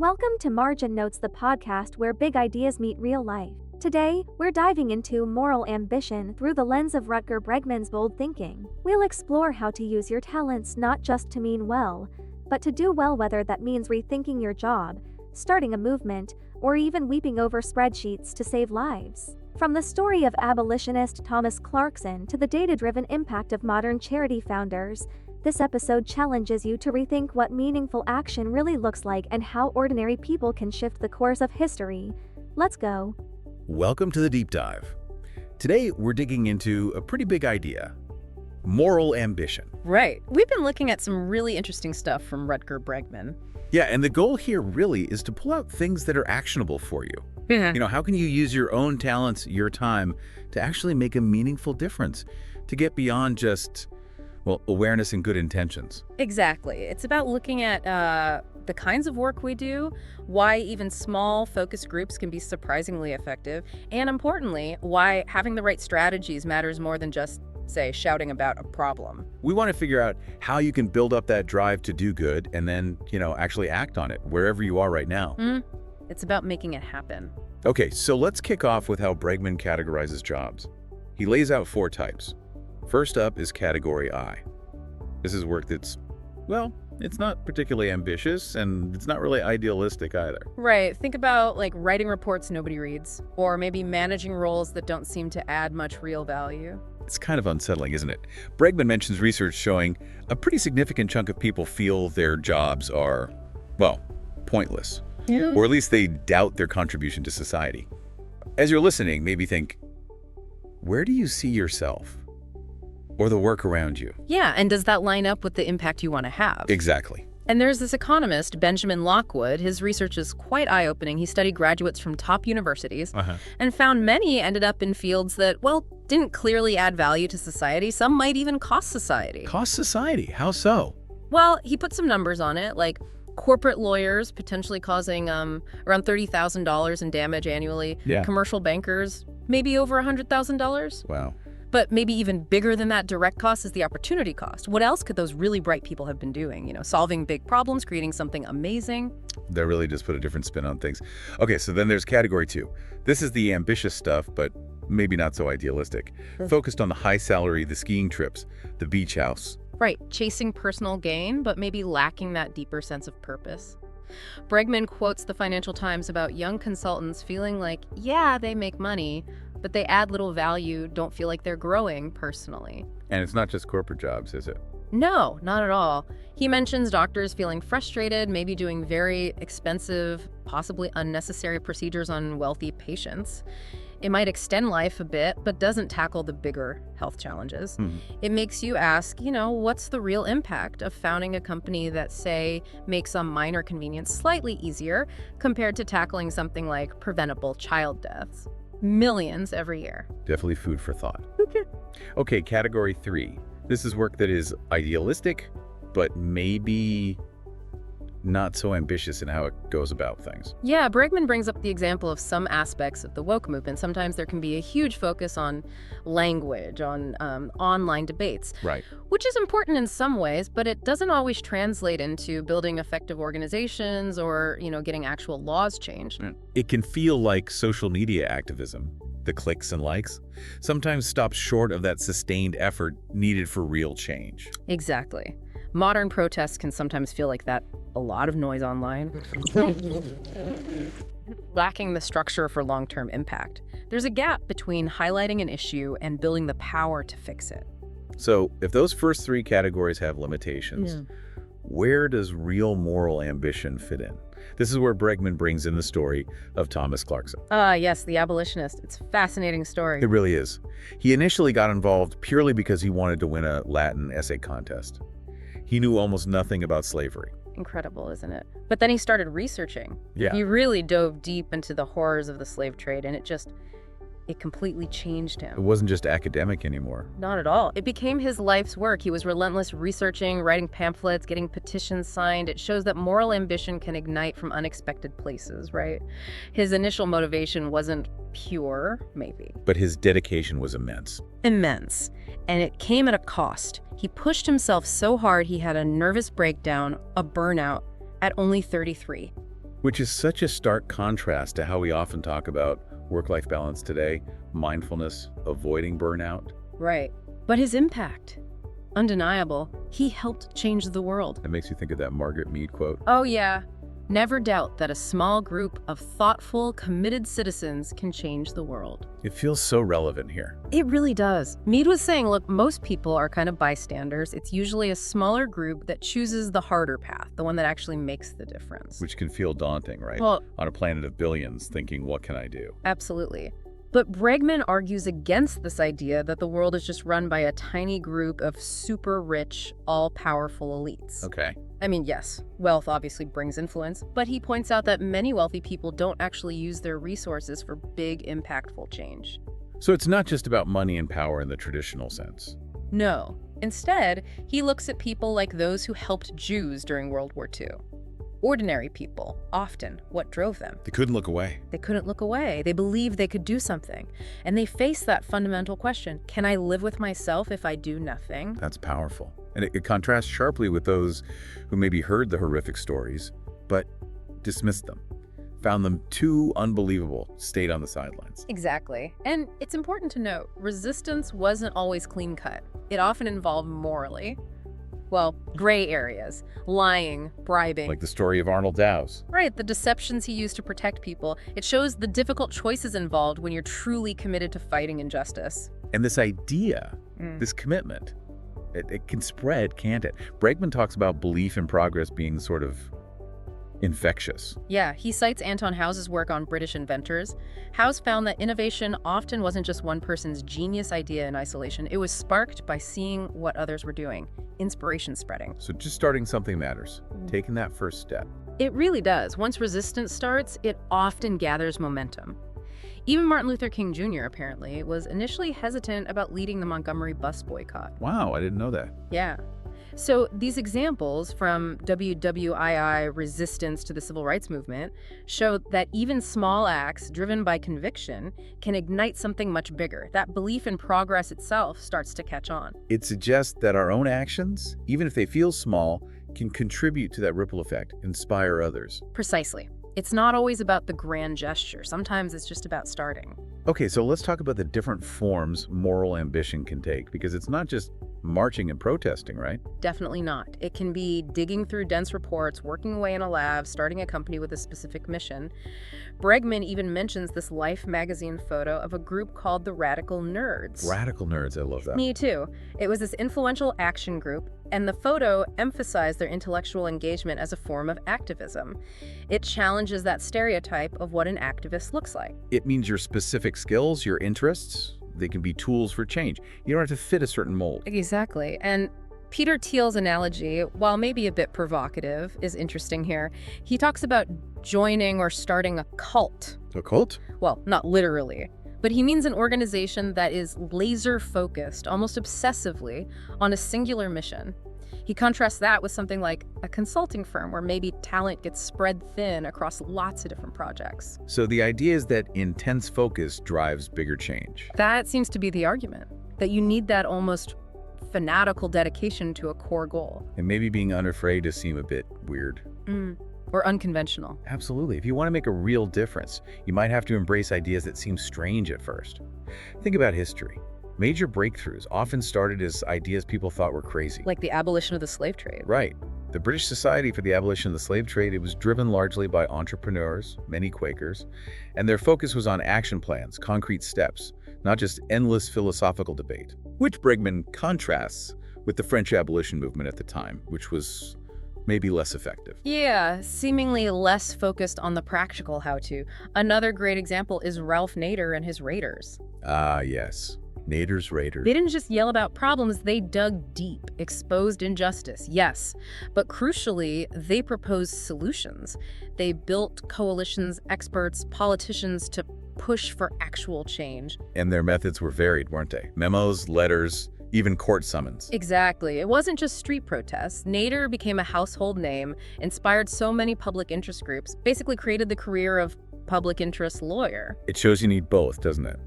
Welcome to Margin Notes, the podcast where big ideas meet real life. Today, we're diving into moral ambition through the lens of Rutger Bregman's bold thinking. We'll explore how to use your talents not just to mean well, but to do well, whether that means rethinking your job, starting a movement, or even weeping over spreadsheets to save lives. From the story of abolitionist Thomas Clarkson to the data-driven impact of modern charity founders, this episode challenges you to rethink what meaningful action really looks like and how ordinary people can shift the course of history. Let's go. Welcome to the Deep Dive. Today, we're digging into a pretty big idea: moral ambition. Right. We've been looking at some really interesting stuff from Rutger Bregman. Yeah, and the goal here really is to pull out things that are actionable for you. How can you use your own talents, your time, to actually make a meaningful difference, to get beyond just, awareness and good intentions? Exactly. It's about looking at the kinds of work we do, why even small focus groups can be surprisingly effective, and importantly, why having the right strategies matters more than just, say, shouting about a problem. We want to figure out how you can build up that drive to do good and then, actually act on it wherever you are right now. It's about making it happen. Okay, so let's kick off with how Bregman categorizes jobs. He lays out 4 types. First up is category I. This is work that's, it's not particularly ambitious and it's not really idealistic either. Right. Think about writing reports nobody reads, or maybe managing roles that don't seem to add much real value. It's kind of unsettling, isn't it? Bregman mentions research showing a pretty significant chunk of people feel their jobs are, pointless. Yeah. Or at least they doubt their contribution to society. As you're listening, maybe think, where do you see yourself? Or the work around you? Yeah, and does that line up with the impact you want to have? Exactly. And there's this economist, Benjamin Lockwood. His research is quite eye-opening. He studied graduates from top universities and found many ended up in fields that, didn't clearly add value to society. Some might even cost society. Cost society? How so? Well, he put some numbers on it, like corporate lawyers potentially causing around $30,000 in damage annually. Yeah. Commercial bankers, maybe over $100,000. Wow. But maybe even bigger than that direct cost is the opportunity cost. What else could those really bright people have been doing? Solving big problems, creating something amazing. That really just put a different spin on things. Okay, so then there's category 2. This is the ambitious stuff, but maybe not so idealistic. Focused on the high salary, the skiing trips, the beach house. Right, chasing personal gain, but maybe lacking that deeper sense of purpose. Bregman quotes the Financial Times about young consultants feeling like, they make money, but they add little value, don't feel like they're growing personally. And it's not just corporate jobs, is it? No, not at all. He mentions doctors feeling frustrated, maybe doing very expensive, possibly unnecessary procedures on wealthy patients. It might extend life a bit, but doesn't tackle the bigger health challenges. It makes you ask, what's the real impact of founding a company that, say, makes some minor convenience slightly easier compared to tackling something like preventable child deaths? Millions every year. Definitely food for thought. Okay, category 3. This is work that is idealistic, but maybe not so ambitious in how it goes about things. Yeah, Bregman brings up the example of some aspects of the woke movement. Sometimes there can be a huge focus on language, on online debates. Right. Which is important in some ways, but it doesn't always translate into building effective organizations or, getting actual laws changed. It can feel like social media activism. The clicks and likes sometimes stops short of that sustained effort needed for real change. Exactly. Modern protests can sometimes feel like that. A lot of noise online. Lacking the structure for long-term impact. There's a gap between highlighting an issue and building the power to fix it. So if those first 3 categories have limitations, where does real moral ambition fit in? This is where Bregman brings in the story of Thomas Clarkson. Yes, the abolitionist. It's a fascinating story. It really is. He initially got involved purely because he wanted to win a Latin essay contest. He knew almost nothing about slavery. Incredible, isn't it? But then he started researching. Yeah. He really dove deep into the horrors of the slave trade, and it completely changed him. It wasn't just academic anymore. Not at all. It became his life's work. He was relentless researching, writing pamphlets, getting petitions signed. It shows that moral ambition can ignite from unexpected places, right? His initial motivation wasn't pure, maybe. But his dedication was immense. Immense. And it came at a cost. He pushed himself so hard he had a nervous breakdown, a burnout, at only 33. Which is such a stark contrast to how we often talk about work-life balance today, mindfulness, avoiding burnout. Right. But his impact, undeniable. He helped change the world. That makes you think of that Margaret Mead quote. Oh yeah. Never doubt that a small group of thoughtful, committed citizens can change the world. It feels so relevant here. It really does. Mead was saying, look, most people are kind of bystanders. It's usually a smaller group that chooses the harder path, the one that actually makes the difference. Which can feel daunting, right? Well, on a planet of billions, thinking, what can I do? absolutely. But Bregman argues against this idea that the world is just run by a tiny group of super rich, all-powerful elites. Okay. I mean, yes, wealth obviously brings influence, but he points out that many wealthy people don't actually use their resources for big, impactful change. So it's not just about money and power in the traditional sense. No. Instead, he looks at people like those who helped Jews during World War II. Ordinary people, often what drove them. They couldn't look away. They couldn't look away. They believed they could do something. And they faced that fundamental question, can I live with myself if I do nothing? That's powerful. And it contrasts sharply with those who maybe heard the horrific stories, but dismissed them, found them too unbelievable, stayed on the sidelines. Exactly. And it's important to note, resistance wasn't always clean-cut. It often involved morally, well, gray areas, lying, bribing. Like the story of Arnold Dow's. Right, the deceptions he used to protect people. It shows the difficult choices involved when you're truly committed to fighting injustice. And this idea, this commitment, it can spread, can't it? Bregman talks about belief in progress being sort of infectious. Yeah, he cites Anton House's work on British inventors. House found that innovation often wasn't just one person's genius idea in isolation. It was sparked by seeing what others were doing. Inspiration spreading. So just starting something matters, taking that first step. It really does. Once resistance starts, it often gathers momentum. Even Martin Luther King Jr., apparently, was initially hesitant about leading the Montgomery bus boycott. Wow, I didn't know that. Yeah. So these examples, from WWII resistance to the civil rights movement, show that even small acts driven by conviction can ignite something much bigger. That belief in progress itself starts to catch on. It suggests that our own actions, even if they feel small, can contribute to that ripple effect, inspire others. Precisely. It's not always about the grand gesture. Sometimes it's just about starting. Okay, so let's talk about the different forms moral ambition can take, because it's not just marching and protesting, right? Definitely not. It can be digging through dense reports, working away in a lab, starting a company with a specific mission. Bregman even mentions this Life magazine photo of a group called the Radical Nerds. Radical Nerds, I love that. Me too. It was this influential action group, and the photo emphasized their intellectual engagement as a form of activism. It challenges that stereotype of what an activist looks like. It means your specific skills, your interests, they can be tools for change. You don't have to fit a certain mold. Exactly. And Peter Thiel's analogy, while maybe a bit provocative, is interesting here. He talks about joining or starting a cult. A cult? Well, not literally, but he means an organization that is laser-focused, almost obsessively, on a singular mission. He contrasts that with something like a consulting firm where maybe talent gets spread thin across lots of different projects. So the idea is that intense focus drives bigger change. That seems to be the argument, that you need that almost fanatical dedication to a core goal. And maybe being unafraid to seem a bit weird. Or unconventional. Absolutely. If you want to make a real difference, you might have to embrace ideas that seem strange at first. Think about history. Major breakthroughs often started as ideas people thought were crazy. Like the abolition of the slave trade. Right. The British Society for the Abolition of the Slave Trade, it was driven largely by entrepreneurs, many Quakers, and their focus was on action plans, concrete steps, not just endless philosophical debate, which Bregman contrasts with the French abolition movement at the time, which was maybe less effective. Yeah, seemingly less focused on the practical how-to. Another great example is Ralph Nader and his Raiders. Ah, yes. Nader's Raiders. They didn't just yell about problems, they dug deep, exposed injustice, yes. But crucially, they proposed solutions. They built coalitions, experts, politicians to push for actual change. And their methods were varied, weren't they? Memos, letters, even court summons. Exactly. It wasn't just street protests. Nader became a household name, inspired so many public interest groups, basically created the career of public interest lawyer. It shows you need both, doesn't it?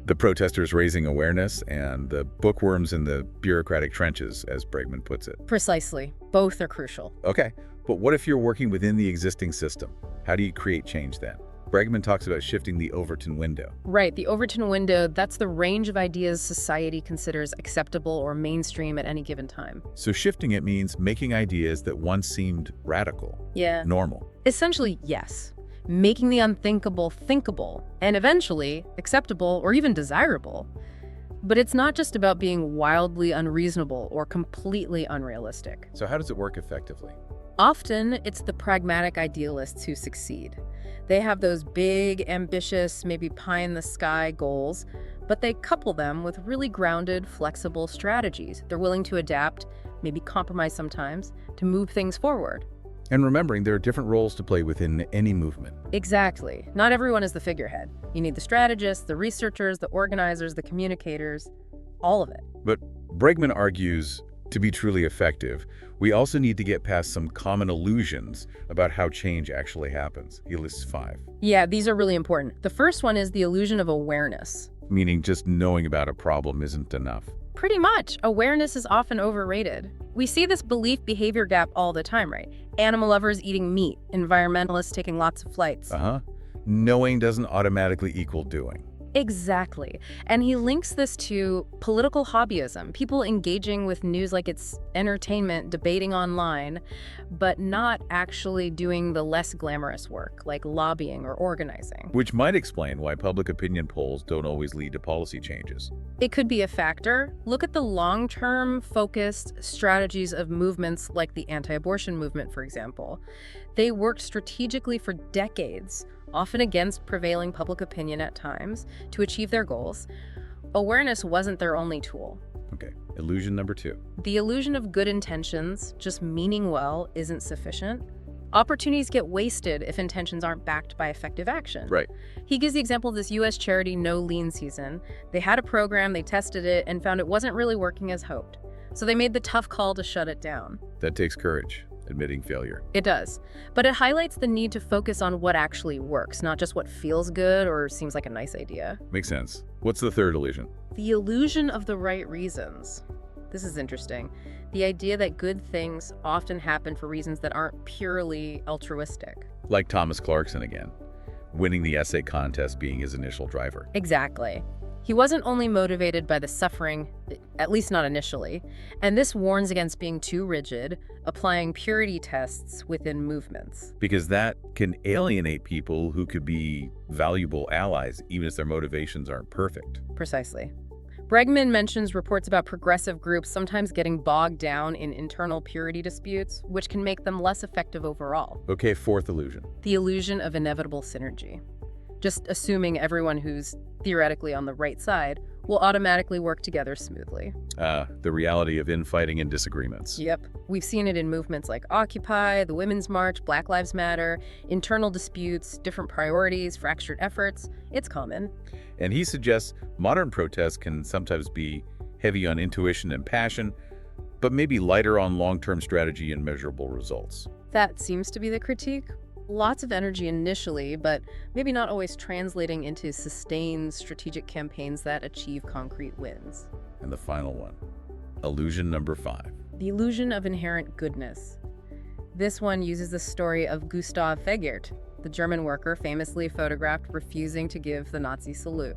The protesters raising awareness and the bookworms in the bureaucratic trenches, as Bregman puts it. Precisely. Both are crucial. Okay, But what if you're working within the existing system? How do you create change then? Bregman talks about shifting the Overton window. Right, the Overton window, that's the range of ideas society considers acceptable or mainstream at any given time. So shifting it means making ideas that once seemed radical, normal. Essentially, yes. Making the unthinkable thinkable, and eventually acceptable or even desirable. But it's not just about being wildly unreasonable or completely unrealistic. So how does it work effectively? Often, it's the pragmatic idealists who succeed. They have those big, ambitious, maybe pie-in-the-sky goals, but they couple them with really grounded, flexible strategies. They're willing to adapt, maybe compromise sometimes, to move things forward. And remembering there are different roles to play within any movement. Exactly. Not everyone is the figurehead. You need the strategists, the researchers, the organizers, the communicators, all of it. But Bregman argues, to be truly effective, we also need to get past some common illusions about how change actually happens. He lists 5. Yeah, these are really important. The first one is the illusion of awareness. Meaning just knowing about a problem isn't enough. Pretty much. Awareness is often overrated. We see this belief-behavior gap all the time, right? Animal lovers eating meat, environmentalists taking lots of flights. Knowing doesn't automatically equal doing. Exactly. And he links this to political hobbyism, people engaging with news like it's entertainment, debating online, but not actually doing the less glamorous work, like lobbying or organizing. Which might explain why public opinion polls don't always lead to policy changes. It could be a factor. Look at the long-term focused strategies of movements like the anti-abortion movement, for example. They worked strategically for decades, often against prevailing public opinion at times, to achieve their goals. Awareness wasn't their only tool. Okay, illusion number 2. The illusion of good intentions, just meaning well, isn't sufficient. Opportunities get wasted if intentions aren't backed by effective action. Right. He gives the example of this U.S. charity No Lean Season. They had a program, they tested it, and found it wasn't really working as hoped. So they made the tough call to shut it down. That takes courage, admitting failure. It does. But it highlights the need to focus on what actually works, not just what feels good or seems like a nice idea. Makes sense. What's the third illusion? The illusion of the right reasons. This is interesting. The idea that good things often happen for reasons that aren't purely altruistic. Like Thomas Clarkson again, winning the essay contest being his initial driver. Exactly. He wasn't only motivated by the suffering, at least not initially, and this warns against being too rigid, applying purity tests within movements. Because that can alienate people who could be valuable allies, even if their motivations aren't perfect. Precisely. Bregman mentions reports about progressive groups sometimes getting bogged down in internal purity disputes, which can make them less effective overall. Okay, fourth illusion. The illusion of inevitable synergy. Just assuming everyone who's theoretically on the right side will automatically work together smoothly. The reality of infighting and disagreements. Yep. We've seen it in movements like Occupy, the Women's March, Black Lives Matter, internal disputes, different priorities, fractured efforts. It's common. And he suggests modern protests can sometimes be heavy on intuition and passion, but maybe lighter on long-term strategy and measurable results. That seems to be the critique. Lots of energy initially, but maybe not always translating into sustained strategic campaigns that achieve concrete wins. And the final one, illusion number 5. The illusion of inherent goodness. This one uses the story of Gustav Fegert, the German worker famously photographed refusing to give the Nazi salute.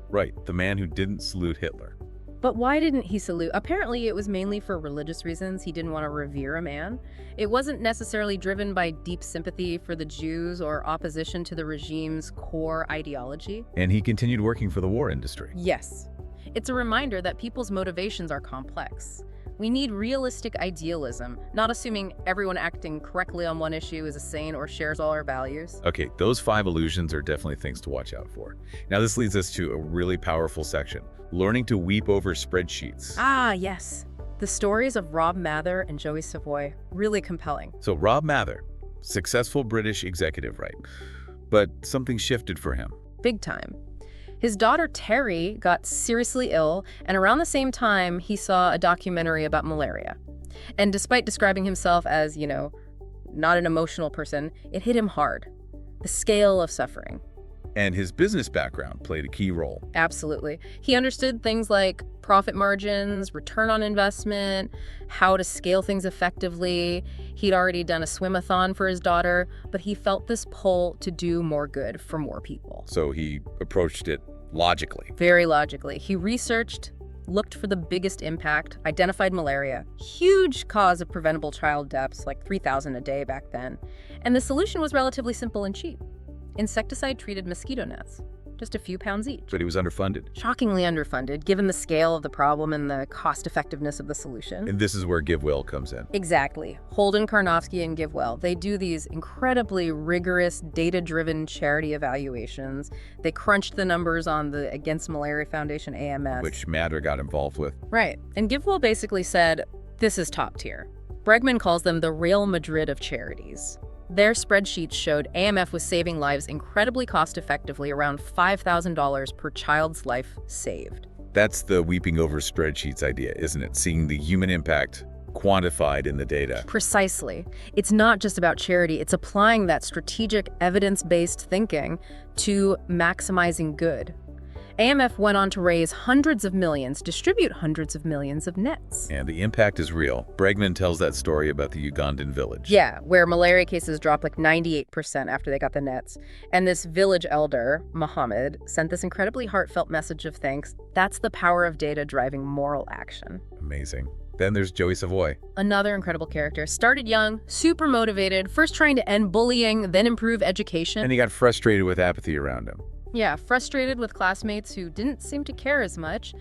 Right, the man who didn't salute Hitler. But why didn't he salute? Apparently it was mainly for religious reasons. He didn't want to revere a man. It wasn't necessarily driven by deep sympathy for the Jews or opposition to the regime's core ideology. And he continued working for the war industry. Yes. It's a reminder that people's motivations are complex. We need realistic idealism, not assuming everyone acting correctly on one issue is a sane or shares all our values. Okay, those 5 illusions are definitely things to watch out for. Now this leads us to a really powerful section, learning to weep over spreadsheets. Ah, yes. The stories of Rob Mather and Joey Savoy, really compelling. So Rob Mather, successful British executive, right? But something shifted for him. Big time. His daughter Terry got seriously ill, and around the same time, he saw a documentary about malaria. And despite describing himself as, not an emotional person, it hit him hard. The scale of suffering. And his business background played a key role. Absolutely. He understood things like profit margins, return on investment, how to scale things effectively. He'd already done a swim-a-thon for his daughter, but he felt this pull to do more good for more people. So he approached it logically. Very logically. He researched, looked for the biggest impact, identified malaria, huge cause of preventable child deaths, like 3,000 a day back then. And the solution was relatively simple and cheap. Insecticide-treated mosquito nets, just a few pounds each. But he was underfunded. Shockingly underfunded, given the scale of the problem and the cost-effectiveness of the solution. And this is where GiveWell comes in. Exactly. Holden, Karnofsky, and GiveWell, they do these incredibly rigorous, data-driven charity evaluations. They crunched the numbers on the Against Malaria Foundation, AMS. Which Matter got involved with. Right. And GiveWell basically said, this is top tier. Bregman calls them the Real Madrid of charities. Their spreadsheets showed AMF was saving lives incredibly cost-effectively, around $5,000 per child's life saved. That's the weeping over spreadsheets idea, isn't it? Seeing the human impact quantified in the data. Precisely. It's not just about charity, it's applying that strategic, evidence-based thinking to maximizing good. AMF went on to raise hundreds of millions, distribute hundreds of millions of nets. And the impact is real. Bregman tells that story about the Ugandan village. Yeah, where malaria cases dropped like 98% after they got the nets. And this village elder, Muhammad, sent this incredibly heartfelt message of thanks. That's the power of data driving moral action. Amazing. Then there's Joey Savoy. Another incredible character. Started young, super motivated, first trying to end bullying, then improve education. And he got frustrated with apathy around him. Yeah, frustrated with classmates who didn't seem to care as much.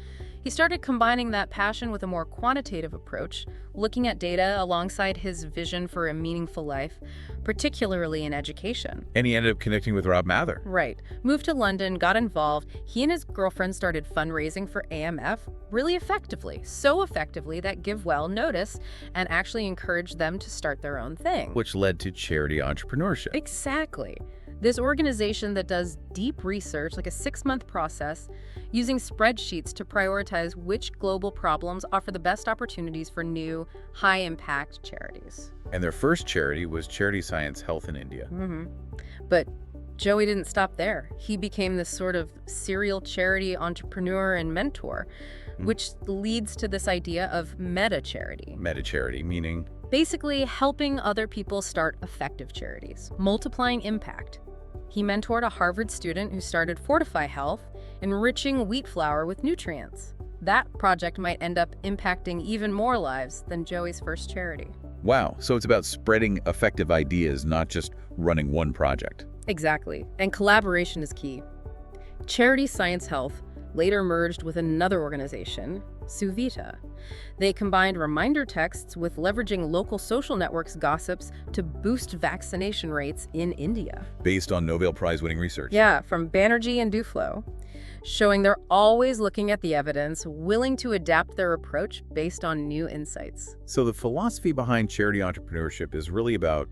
He started combining that passion with a more quantitative approach, looking at data alongside his vision for a meaningful life, particularly in education. And he ended up connecting with Rob Mather. Right. Moved to London, got involved. He and his girlfriend started fundraising for AMF really effectively. So effectively that GiveWell noticed and actually encouraged them to start their own thing. Which led to charity entrepreneurship. Exactly. This organization that does deep research, like a 6-month process, using spreadsheets to prioritize which global problems offer the best opportunities for new, high-impact charities. And their first charity was Charity Science Health in India. But Joey didn't stop there. He became this sort of serial charity entrepreneur and mentor, which leads to this idea of meta-charity. Meta-charity, meaning? Basically, helping other people start effective charities, multiplying impact. He mentored a Harvard student who started Fortify Health, enriching wheat flour with nutrients. That project might end up impacting even more lives than Joey's first charity. Wow, so it's about spreading effective ideas, not just running one project. Exactly, and collaboration is key. Charity Science Health later merged with another organization, Suvita. They combined reminder texts with leveraging local social networks gossips to boost vaccination rates in India. Based on Nobel Prize-winning research. Yeah, from Banerjee and Duflo, showing they're always looking at the evidence, willing to adapt their approach based on new insights. So the philosophy behind charity entrepreneurship is really about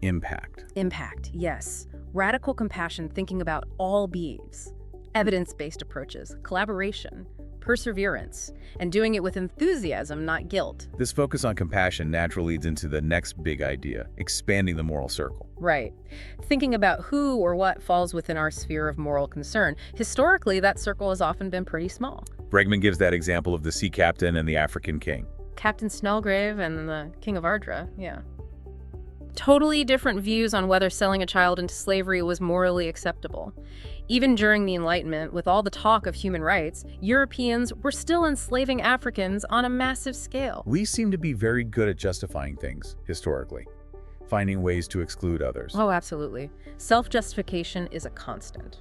impact. Impact, yes. Radical compassion, thinking about all beings. Evidence-based approaches, collaboration, perseverance, and doing it with enthusiasm, not guilt. This focus on compassion naturally leads into the next big idea, expanding the moral circle. Right. Thinking about who or what falls within our sphere of moral concern. Historically, that circle has often been pretty small. Bregman gives that example of the sea captain and the African king. Captain Snellgrave and the King of Ardra, yeah. Totally different views on whether selling a child into slavery was morally acceptable. Even during the Enlightenment, with all the talk of human rights, Europeans were still enslaving Africans on a massive scale. We seem to be very good at justifying things, historically, finding ways to exclude others. Oh, absolutely. Self-justification is a constant.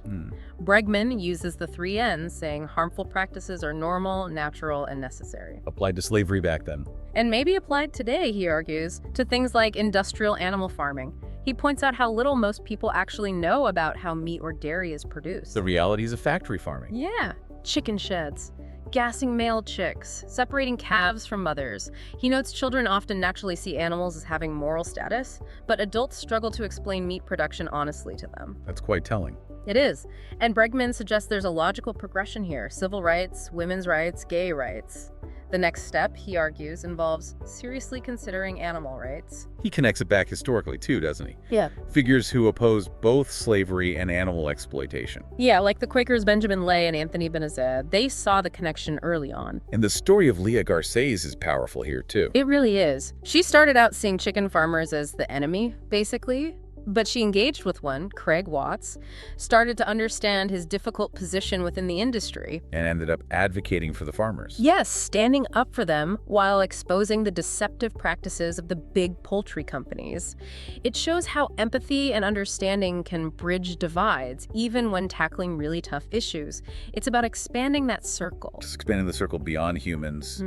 Bregman uses the 3 N's, saying harmful practices are normal, natural, and necessary. Applied to slavery back then. And maybe applied today, he argues, to things like industrial animal farming. He points out how little most people actually know about how meat or dairy is produced. The realities of factory farming. Yeah, chicken sheds, gassing male chicks, separating calves from mothers. He notes children often naturally see animals as having moral status, but adults struggle to explain meat production honestly to them. That's quite telling. It is. And Bregman suggests there's a logical progression here. Civil rights, women's rights, gay rights. The next step, he argues, involves seriously considering animal rights. He connects it back historically too, doesn't he? Yeah. Figures who oppose both slavery and animal exploitation. Yeah, like the Quakers Benjamin Lay and Anthony Benazet, they saw the connection early on. And the story of Leah Garces is powerful here too. It really is. She started out seeing chicken farmers as the enemy, basically. But she engaged with one, Craig Watts, started to understand his difficult position within the industry. And ended up advocating for the farmers. Yes, standing up for them while exposing the deceptive practices of the big poultry companies. It shows how empathy and understanding can bridge divides, even when tackling really tough issues. It's about expanding that circle. Just expanding the circle beyond humans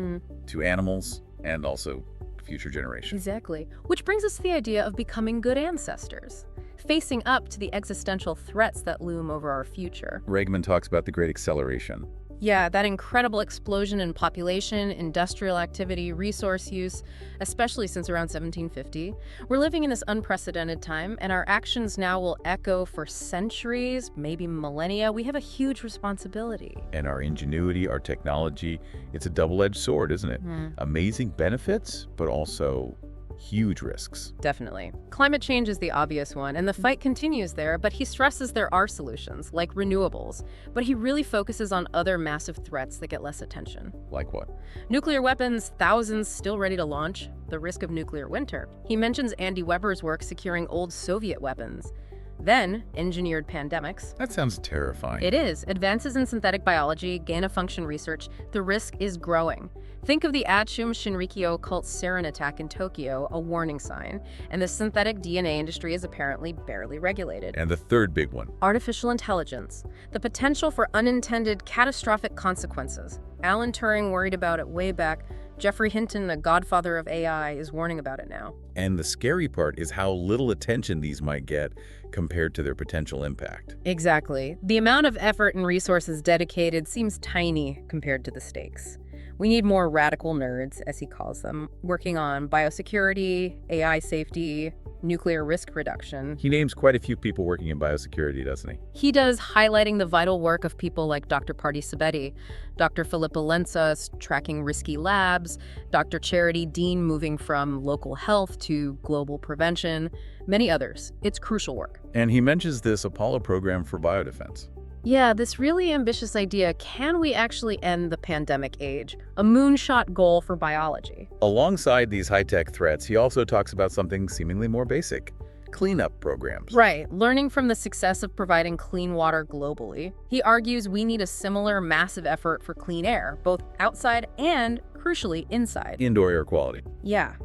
to animals and also future generations. Exactly. Which brings us to the idea of becoming good ancestors, facing up to the existential threats that loom over our future. Bregman talks about the Great Acceleration. Yeah, that incredible explosion in population, industrial activity, resource use, especially since around 1750. We're living in this unprecedented time, and our actions now will echo for centuries, maybe millennia. We have a huge responsibility. And our ingenuity, our technology, it's a double-edged sword, isn't it? Amazing benefits, but also huge risks. Definitely. Climate change is the obvious one, and the fight continues there, but he stresses there are solutions, like renewables. But he really focuses on other massive threats that get less attention. Like what? Nuclear weapons, thousands still ready to launch, the risk of nuclear winter. He mentions Andy Weber's work securing old Soviet weapons. Then, engineered pandemics. That sounds terrifying. It is. Advances in synthetic biology, gain-of-function research, the risk is growing. Think of the Acheum Shinrikyo cult sarin attack in Tokyo, a warning sign, and the synthetic DNA industry is apparently barely regulated. And the third big one. Artificial intelligence. The potential for unintended, catastrophic consequences. Alan Turing worried about it way back. Geoffrey Hinton, the godfather of AI, is warning about it now. And the scary part is how little attention these might get compared to their potential impact. Exactly. The amount of effort and resources dedicated seems tiny compared to the stakes. We need more radical nerds, as he calls them, working on biosecurity, AI safety, nuclear risk reduction. He names quite a few people working in biosecurity, doesn't he? He does, highlighting the vital work of people like Dr. Parthi Sabeti, Dr. Philippa Lenza tracking risky labs, Dr. Charity Dean moving from local health to global prevention, many others. It's crucial work. And he mentions this Apollo program for biodefense. Yeah, this really ambitious idea, can we actually end the pandemic age? A moonshot goal for biology. Alongside these high-tech threats, he also talks about something seemingly more basic: cleanup programs. Right, learning from the success of providing clean water globally. He argues we need a similar massive effort for clean air, both outside and, crucially, inside. Indoor air quality. Yeah.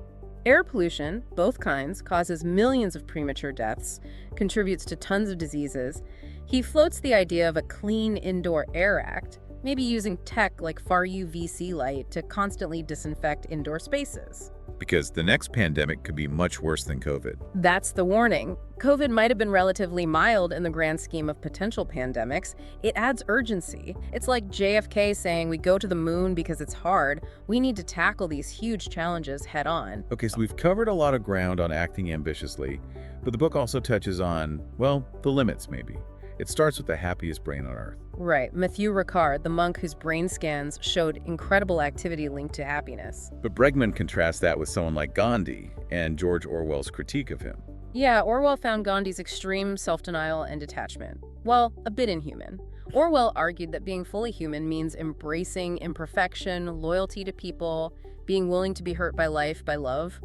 Air pollution, both kinds, causes millions of premature deaths, contributes to tons of diseases. He floats the idea of a Clean Indoor Air Act, maybe using tech like far UVC light to constantly disinfect indoor spaces. Because the next pandemic could be much worse than COVID. That's the warning. COVID might have been relatively mild in the grand scheme of potential pandemics. It adds urgency. It's like JFK saying we go to the moon because it's hard. We need to tackle these huge challenges head on. Okay, so we've covered a lot of ground on acting ambitiously, but the book also touches on, well, the limits maybe. It starts with the happiest brain on Earth. Right, Mathieu Ricard, the monk whose brain scans showed incredible activity linked to happiness. But Bregman contrasts that with someone like Gandhi and George Orwell's critique of him. Yeah, Orwell found Gandhi's extreme self-denial and detachment. Well, a bit inhuman. Orwell argued that being fully human means embracing imperfection, loyalty to people, being willing to be hurt by life, by love.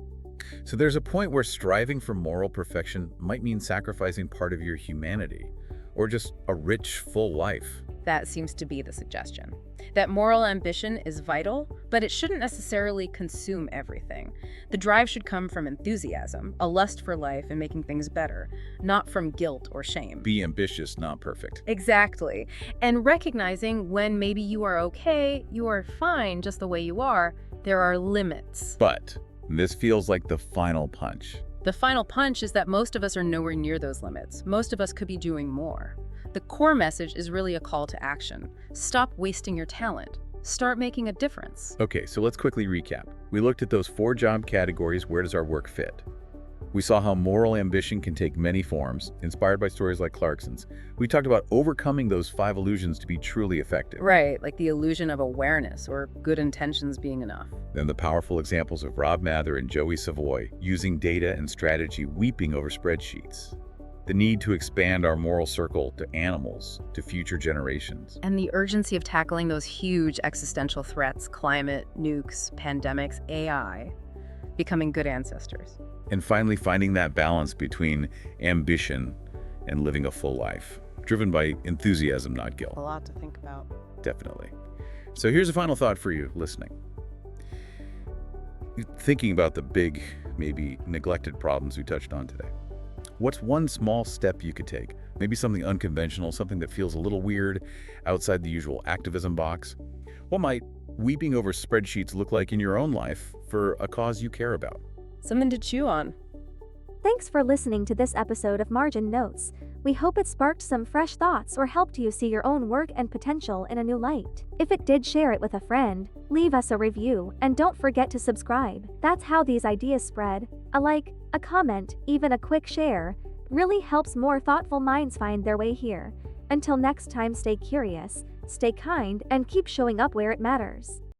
So there's a point where striving for moral perfection might mean sacrificing part of your humanity, or just a rich, full life. That seems to be the suggestion. That moral ambition is vital, but it shouldn't necessarily consume everything. The drive should come from enthusiasm, a lust for life and making things better, not from guilt or shame. Be ambitious, not perfect. Exactly. And recognizing when maybe you are okay, you are fine just the way you are, there are limits. But this feels like the final punch. The final punch is that most of us are nowhere near those limits. Most of us could be doing more. The core message is really a call to action. Stop wasting your talent. Start making a difference. Okay, so let's quickly recap. We looked at those 4 job categories. Where does our work fit? We saw how moral ambition can take many forms, inspired by stories like Clarkson's. We talked about overcoming those 5 illusions to be truly effective. Right, like the illusion of awareness or good intentions being enough. Then the powerful examples of Rob Mather and Joey Savoy using data and strategy weeping over spreadsheets. The need to expand our moral circle to animals, to future generations. And the urgency of tackling those huge existential threats, climate, nukes, pandemics, AI, becoming good ancestors. And finally, finding that balance between ambition and living a full life, driven by enthusiasm, not guilt. A lot to think about. Definitely. So here's a final thought for you listening. Thinking about the big, maybe neglected problems we touched on today. What's one small step you could take? Maybe something unconventional, something that feels a little weird, outside the usual activism box. What might weeping over spreadsheets look like in your own life for a cause you care about? Something to chew on. Thanks for listening to this episode of Margin Notes. We hope it sparked some fresh thoughts or helped you see your own work and potential in a new light. If it did, share it with a friend, leave us a review, and don't forget to subscribe. That's how these ideas spread. A like, a comment, even a quick share really helps more thoughtful minds find their way here. Until next time, stay curious, stay kind, and keep showing up where it matters.